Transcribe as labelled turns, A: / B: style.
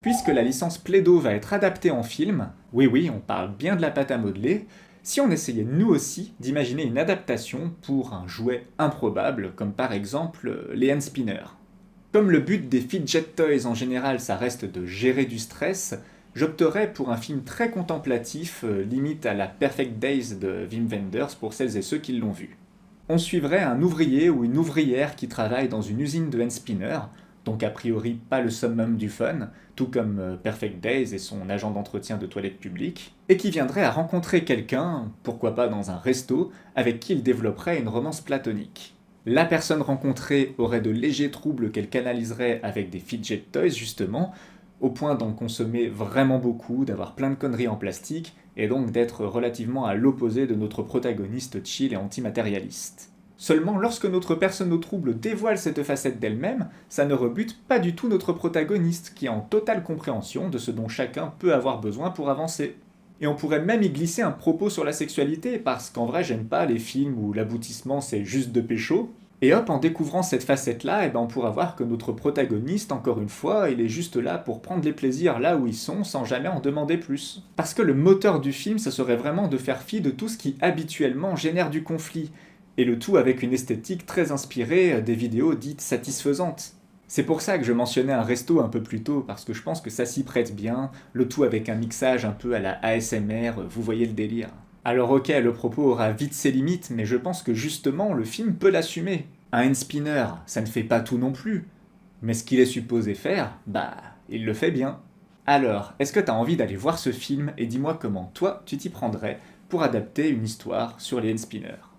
A: Puisque la licence Play-Doh va être adaptée en film, oui oui, on parle bien de la pâte à modeler, si on essayait nous aussi d'imaginer une adaptation pour un jouet improbable, comme par exemple les hand spinners. Comme le but des fidget toys en général, ça reste de gérer du stress, j'opterais pour un film très contemplatif, limite à la Perfect Days de Wim Wenders pour celles et ceux qui l'ont vu. On suivrait un ouvrier ou une ouvrière qui travaille dans une usine de hand spinner, donc a priori pas le summum du fun, tout comme Perfect Days et son agent d'entretien de toilette publique, et qui viendrait à rencontrer quelqu'un, pourquoi pas dans un resto, avec qui il développerait une romance platonique. La personne rencontrée aurait de légers troubles qu'elle canaliserait avec des fidget toys justement, au point d'en consommer vraiment beaucoup, d'avoir plein de conneries en plastique, et donc d'être relativement à l'opposé de notre protagoniste chill et antimatérialiste. Seulement, lorsque notre personne au trouble dévoile cette facette d'elle-même, ça ne rebute pas du tout notre protagoniste, qui est en totale compréhension de ce dont chacun peut avoir besoin pour avancer. Et on pourrait même y glisser un propos sur la sexualité, parce qu'en vrai j'aime pas les films où l'aboutissement c'est juste de pécho. Et hop, en découvrant cette facette-là, on pourra voir que notre protagoniste, encore une fois, il est juste là pour prendre les plaisirs là où ils sont, sans jamais en demander plus. Parce que le moteur du film, ça serait vraiment de faire fi de tout ce qui habituellement génère du conflit, et le tout avec une esthétique très inspirée des vidéos dites satisfaisantes. C'est pour ça que je mentionnais un resto un peu plus tôt, parce que je pense que ça s'y prête bien, le tout avec un mixage un peu à la ASMR, vous voyez le délire. Alors ok, le propos aura vite ses limites, mais je pense que justement le film peut l'assumer. Un hand spinner, ça ne fait pas tout non plus. Mais ce qu'il est supposé faire, il le fait bien. Alors, est-ce que t'as envie d'aller voir ce film et dis-moi comment toi tu t'y prendrais pour adapter une histoire sur les hand spinners?